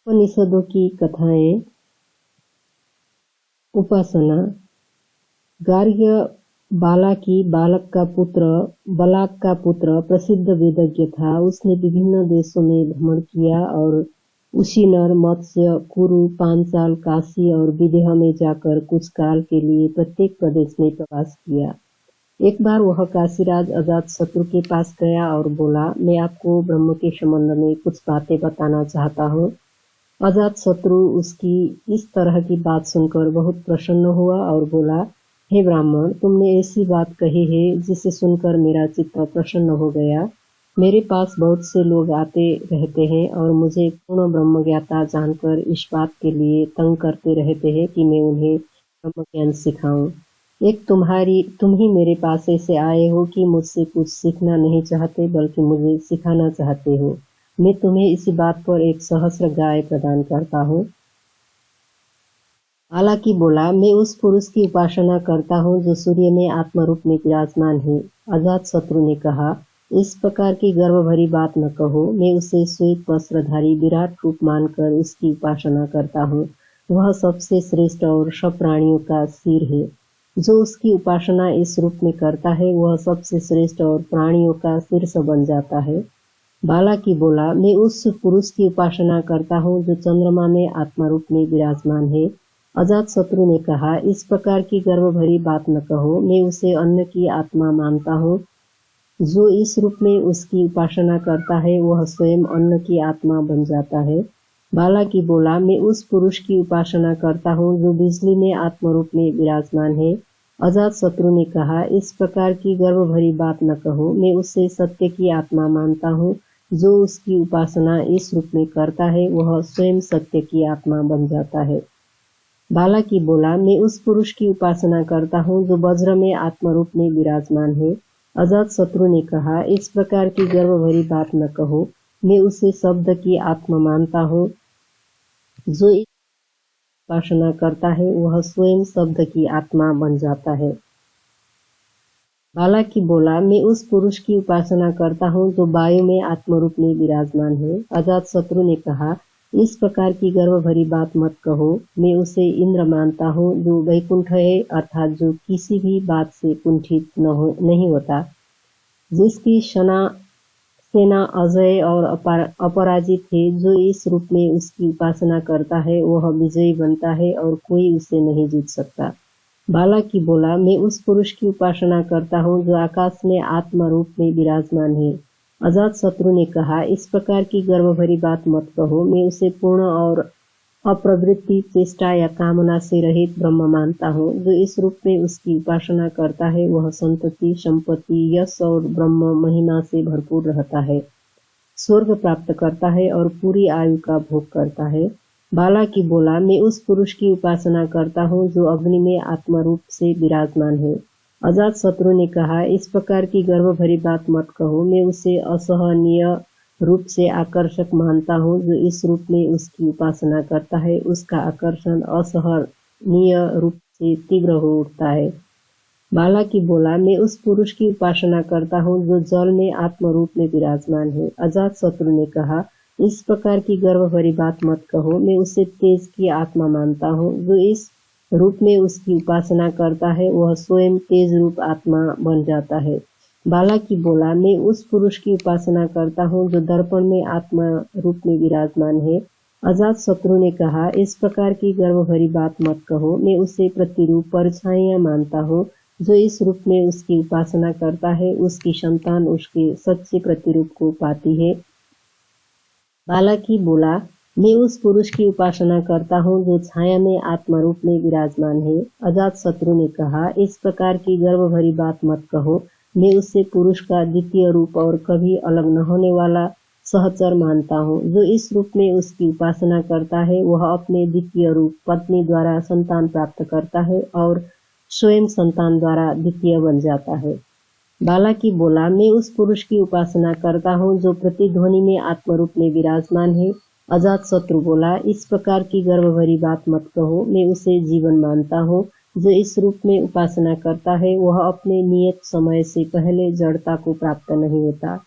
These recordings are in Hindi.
उपनिषदों की कथाएं। उपासना। गार्ग्य बालक का पुत्र प्रसिद्ध वेदज्ञ था। उसने विभिन्न देशों में भ्रमण किया और उशीनर, मत्स्य, कुरु, पांचाल, काशी और विदेह में जाकर कुछ काल के लिए प्रत्येक प्रदेश में प्रवास किया। एक बार वह काशीराज अजातशत्रु के पास गया और बोला, मैं आपको ब्रह्म के संबंध में कुछ बातें बताना चाहता हूँ। अजातशत्रु उसकी इस तरह की बात सुनकर बहुत प्रसन्न हुआ और बोला, हे ब्राह्मण, तुमने ऐसी बात कही है जिसे सुनकर मेरा चित्त प्रसन्न हो गया। मेरे पास बहुत से लोग आते रहते हैं और मुझे पूर्ण ब्रह्म ज्ञाता जानकर इस बात के लिए तंग करते रहते हैं कि मैं उन्हें ब्रह्म ज्ञान सिखाऊं। एक तुम ही मेरे पास ऐसे आए हो कि मुझसे कुछ सीखना नहीं चाहते बल्कि मुझे सिखाना चाहते हो। मैं तुम्हें इसी बात पर एक सहस्र गाय प्रदान करता हूँ। हालांकि बोला, मैं उस पुरुष की उपासना करता हूँ जो सूर्य में आत्मरूप में विराजमान है। अजातशत्रु ने कहा, इस प्रकार की गर्व भरी बात न कहो। मैं उसे श्वेत वस्त्रधारी विराट रूप मानकर उसकी उपासना करता हूँ। वह सबसे श्रेष्ठ और सब प्राणियों का सिर है। जो उसकी उपासना इस रूप में करता है वह सबसे श्रेष्ठ और प्राणियों का शीर्ष बन जाता है। बालाकी बोला, मैं उस पुरुष की उपासना करता हूँ जो चंद्रमा में आत्मा रूप में विराजमान है। अजातशत्रु ने कहा, इस प्रकार की गर्व भरी बात न कहो। मैं उसे अन्न की आत्मा मानता हूँ। जो इस रूप में उसकी उपासना करता है वह स्वयं अन्न की आत्मा बन जाता है। बालाकी बोला, मैं उस पुरुष की उपासना करता हूँ जो बिजली में आत्मा रूप में विराजमान है। अजातशत्रु ने कहा, इस प्रकार की गर्व भरी बात न कहो। मैं उसे सत्य की आत्मा मानता हूँ। जो उसकी उपासना इस रूप में करता है वह स्वयं सत्य की आत्मा बन जाता है। बालाकी बोला, मैं उस पुरुष की उपासना करता हूँ जो वज्र में आत्मा रूप में विराजमान है। अजातशत्रु ने कहा, इस प्रकार की गर्व भरी बात न कहो। मैं उसे शब्द की आत्मा मानता हूँ। जो इस उपासना करता है वह स्वयं शब्द की आत्मा बन जाता है। बालाकी बोला, मैं उस पुरुष की उपासना करता हूँ जो वायु में आत्मरूप में विराजमान है। अजातशत्रु ने कहा, इस प्रकार की गर्व भरी बात मत कहो। मैं उसे इंद्र मानता हूँ जो वैकुंठ है, अर्थात जो किसी भी बात से कुंठित नहीं होता, जिसकी सेना अजय और अपराजित है। जो इस रूप में उसकी उपासना करता है वह विजयी बनता है और कोई उसे नहीं जीत सकता। बालाकी बोला, मैं उस पुरुष की उपासना करता हूँ जो आकाश में आत्मा रूप में विराजमान है। अजातशत्रु ने कहा, इस प्रकार की गर्व भरी बात मत कहो। मैं उसे पूर्ण और अप्रवृत्ति, चेष्टा या कामना से रहित ब्रह्म मानता हूँ। जो इस रूप में उसकी उपासना करता है वह संतति, संपत्ति, यश और ब्रह्म महिमा से भरपूर रहता है, स्वर्ग प्राप्त करता है और पूरी आयु का भोग करता है। बालाकी बोला, मैं उस पुरुष की उपासना करता हूँ जो अग्नि में आत्मा रूप से विराजमान है। अजातशत्रु ने कहा, इस प्रकार की गर्व भरी बात मत कहो। मैं उसे असहनीय रूप से आकर्षक मानता हूँ। जो इस रूप में उसकी उपासना करता है उसका आकर्षण असहनीय रूप से तीव्र हो उठता है। बालाकी बोला, मैं उस पुरुष की उपासना करता हूँ जो जल में आत्म रूप में विराजमान है। अजातशत्रु ने कहा, इस प्रकार की गर्व भरी बात मत कहो। मैं उसे तेज की आत्मा मानता हूँ। जो इस रूप में उसकी उपासना करता है वह स्वयं तेज रूप आत्मा बन जाता है। बालाकी बोला, मैं उस पुरुष की उपासना करता हूँ जो दर्पण में आत्मा रूप में विराजमान है। अजातशत्रु ने कहा, इस प्रकार की गर्व भरी बात मत कहो। मैं उसे प्रतिरूप परछाइयां मानता हूँ। जो इस रूप में उसकी उपासना करता है उसकी संतान उसके सच्चे प्रतिरूप को पाती है। बालाकी बोला, मैं उस पुरुष की उपासना करता हूँ जो छाया में आत्मा रूप में विराजमान है। अजातशत्रु ने कहा, इस प्रकार की गर्व भरी बात मत कहो। मैं उससे पुरुष का द्वितीय रूप और कभी अलग न होने वाला सहचर मानता हूँ। जो इस रूप में उसकी उपासना करता है वह अपने द्वितीय रूप पत्नी द्वारा संतान प्राप्त करता है और स्वयं संतान द्वारा द्वितीय बन जाता है। बालाकी बोला, मैं उस पुरुष की उपासना करता हूँ जो प्रतिध्वनि में आत्मरूप में विराजमान है। अजातशत्रु बोला, इस प्रकार की गर्व भरी बात मत कहो। मैं उसे जीवन मानता हूँ। जो इस रूप में उपासना करता है वह अपने नियत समय से पहले जड़ता को प्राप्त नहीं होता।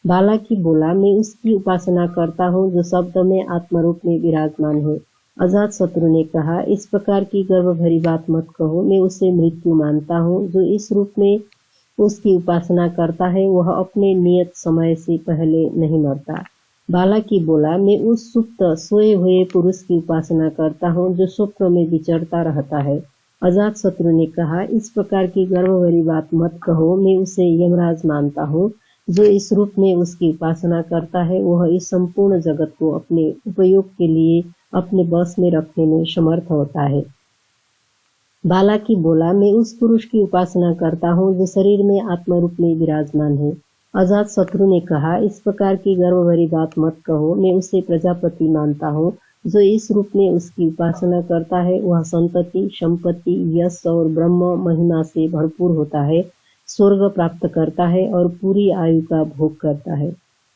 बालाकी बोला, मैं उसकी उपासना करता हूँ जो शब्द में आत्मरूप में विराजमान है। अजातशत्रु ने कहा, इस प्रकार की गर्व भरी बात मत कहो, मैं उसे मृत्यु मानता हूँ। जो इस रूप में उसकी उपासना करता है वह अपने नियत समय से पहले नहीं मरता। बालाकी बोला, मैं उस सुप्त सोए हुए पुरुष की उपासना करता हूँ जो स्वप्न में विचरता रहता है। अजातशत्रु ने कहा, इस प्रकार की गर्व भरी बात मत कहो, मैं उसे यमराज मानता हूँ। जो इस रूप में उसकी उपासना करता है वह इस संपूर्ण जगत को अपने उपयोग के लिए अपने बस में रखने में समर्थ होता है। बालाकी बोला, मैं उस पुरुष की उपासना करता हूँ जो शरीर में आत्मरूप में विराजमान है। अजातशत्रु ने कहा, इस प्रकार की गर्व भरी बात मत कहो, मैं उसे प्रजापति मानता हूँ। जो इस रूप में उसकी उपासना करता है वह संतति, संपत्ति, यश और ब्रह्म महिमा से भरपूर होता है, स्वर्ग प्राप्त करता है और पूरी आयु का भोग करता है।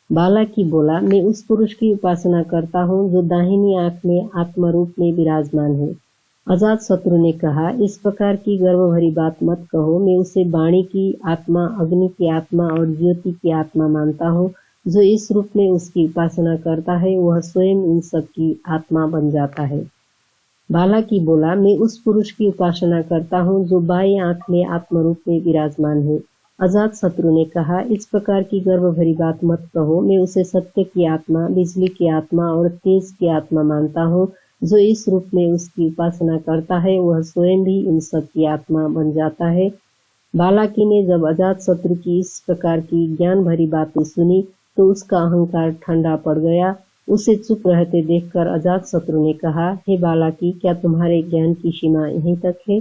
बालाकी बोला, मैं उस पुरुष की उपासना करता हूँ जो दाहिनी आंख में आत्मरूप में विराजमान है। अजातशत्रु ने कहा, इस प्रकार की गर्व भरी बात मत कहो, मैं उसे वाणी की आत्मा, अग्नि की आत्मा और ज्योति की आत्मा मानता हूँ। जो इस रूप में उसकी उपासना करता है वह स्वयं इन सब की आत्मा बन जाता है। बालाकी बोला, मैं उस पुरुष की उपासना करता हूँ जो बाई आंख में आत्मरूप में विराजमान है। अजातशत्रु ने कहा, इस प्रकार की गर्व भरी बात मत कहो, मैं उसे सत्य की आत्मा, बिजली की आत्मा और तेज की आत्मा मानता हूँ। जो इस रूप में उसकी उपासना करता है वह स्वयं भी इन सब की आत्मा बन जाता है। बालाकी ने जब अजातशत्रु की इस प्रकार की ज्ञान भरी बातें सुनी तो उसका अहंकार ठंडा पड़ गया। उसे चुप रहते देखकर अजातशत्रु ने कहा, हे बालाकी, क्या तुम्हारे ज्ञान की सीमा यहीं तक है?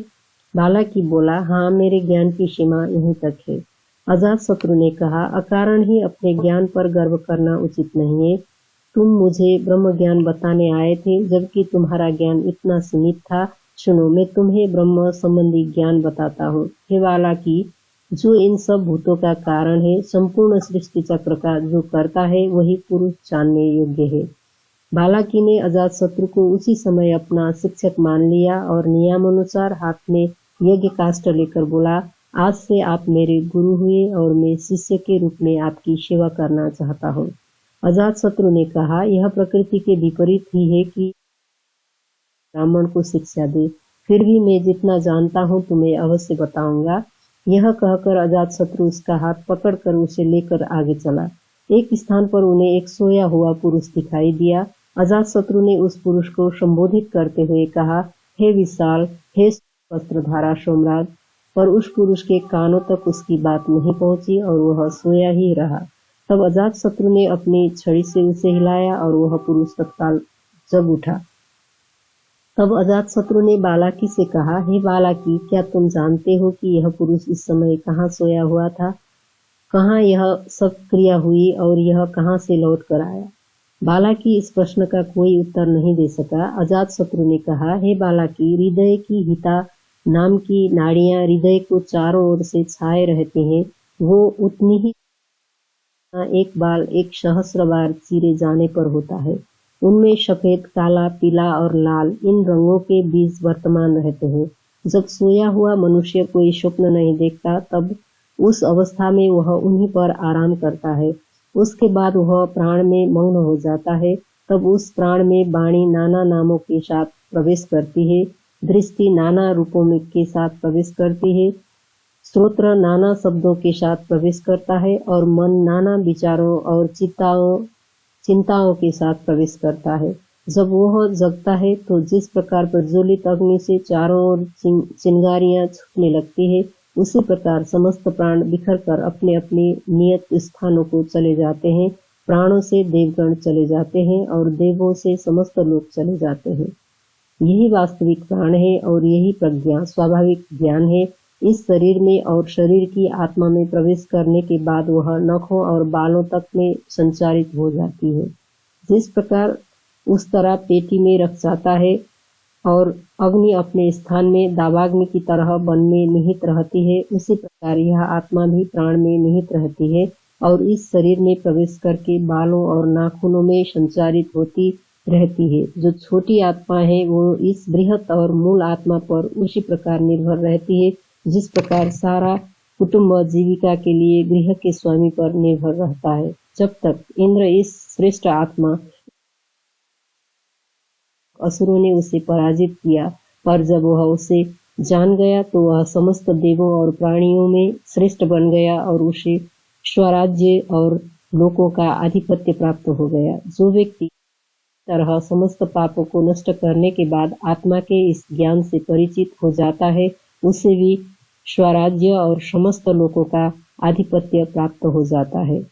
बालाकी बोला, हाँ, मेरे ज्ञान की सीमा यहीं तक है। अजातशत्रु ने कहा, अकारण ही अपने ज्ञान पर गर्व करना उचित नहीं है। तुम मुझे ब्रह्म ज्ञान बताने आए थे जबकि तुम्हारा ज्ञान इतना सीमित था। सुनो, मैं तुम्हें ब्रह्म संबंधी ज्ञान बताता हूँ। हे बालाकी, जो इन सब भूतों का कारण है, संपूर्ण सृष्टि चक्र का जो करता है वही पुरुष जानने योग्य है। बालाकी ने अजातशत्रु को उसी समय अपना शिक्षक मान लिया और नियमानुसार हाथ में यज्ञ काष्ठ लेकर बोला, आज से आप मेरे गुरु हुए और मैं शिष्य के रूप में आपकी सेवा करना चाहता हूँ। अजातशत्रु ने कहा, यह प्रकृति के विपरीत ही है कि ब्राह्मण को शिक्षा दे, फिर भी मैं जितना जानता हूँ तुम्हें अवश्य बताऊंगा। यह कहकर अजातशत्रु उसका हाथ पकड़कर उसे लेकर आगे चला। एक स्थान पर उन्हें एक सोया हुआ पुरुष दिखाई दिया। अजातशत्रु ने उस पुरुष को संबोधित करते हुए कहा, हे विशाल, हे वस्त्रधारा सोमराज, पर उस पुरुष के कानों तक उसकी बात नहीं पहुंची और वह सोया ही रहा। तब अजातशत्रु ने अपनी छड़ी से उसे हिलाया और वह पुरुष तत्काल जग उठा। तब अजातशत्रु ने बालाकी से कहा, हे बालाकी, क्या तुम जानते हो कि यह पुरुष इस समय कहाँ सोया हुआ था? कहाँ यह सब क्रिया हुई और यह कहाँ से लौट कर आया? बालाकी इस प्रश्न का कोई उत्तर नहीं दे सका। अजातशत्रु ने कहा, हे बालाकी, हृदय की हिता नाम की नाड़ियां हृदय को चारों ओर से छाए रहते हैं। वो उतनी ही एक बाल 1,000 बार चीरे जाने पर होता है। उनमें सफेद, काला, पीला और लाल इन रंगों के बीज वर्तमान रहते हैं। जब सोया हुआ मनुष्य कोई स्वप्न नहीं देखता तब उस अवस्था में वह उन्हीं पर आराम करता है। उसके बाद वह प्राण में मग्न हो जाता है। तब उस प्राण में वाणी नाना नामों के साथ प्रवेश करती है, दृष्टि नाना रूपों में के साथ प्रवेश करती है, श्रोत्र नाना शब्दों के साथ प्रवेश करता है और मन नाना विचारों और चिंताओं के साथ प्रवेश करता है। जब वह जगता है तो जिस प्रकार प्रज्वलित अग्नि से चारों ओर चिंगारियां छूटने लगती है, उसी प्रकार समस्त प्राण बिखर कर अपने अपने नियत स्थानों को चले जाते हैं। प्राणों से देवगण चले जाते हैं और देवों से समस्त लोग चले जाते हैं। यही वास्तविक प्राण है और यही प्रज्ञा स्वाभाविक ज्ञान है। इस शरीर में और शरीर की आत्मा में प्रवेश करने के बाद वह नखों और बालों तक में संचारित हो जाती है। जिस प्रकार उस तरह पेटी में रख जाता है और अग्नि अपने स्थान में दावाग्नि की तरह वन में निहित रहती है, उसी प्रकार यह आत्मा भी प्राण में निहित रहती है और इस शरीर में प्रवेश करके बालों और नाखूनों में संचारित होती रहती है। जो छोटी आत्मा है वो इस बृहत और मूल आत्मा पर उसी प्रकार निर्भर रहती है जिस प्रकार सारा कुटुंब जीविका के लिए गृह के स्वामी पर निर्भर रहता है। जब तक इंद्र इस श्रेष्ठ आत्मा असुरों ने उसे पराजित किया, पर जब वह उसे जान गया तो वह समस्त देवों और प्राणियों में श्रेष्ठ बन गया और उसे स्वराज्य और लोकों का आधिपत्य प्राप्त हो गया। जो व्यक्ति तरह समस्त पापों को नष्ट करने के बाद आत्मा के इस ज्ञान से परिचित हो जाता है, उसे भी स्वराज्य और समस्त लोकों का आधिपत्य प्राप्त हो जाता है।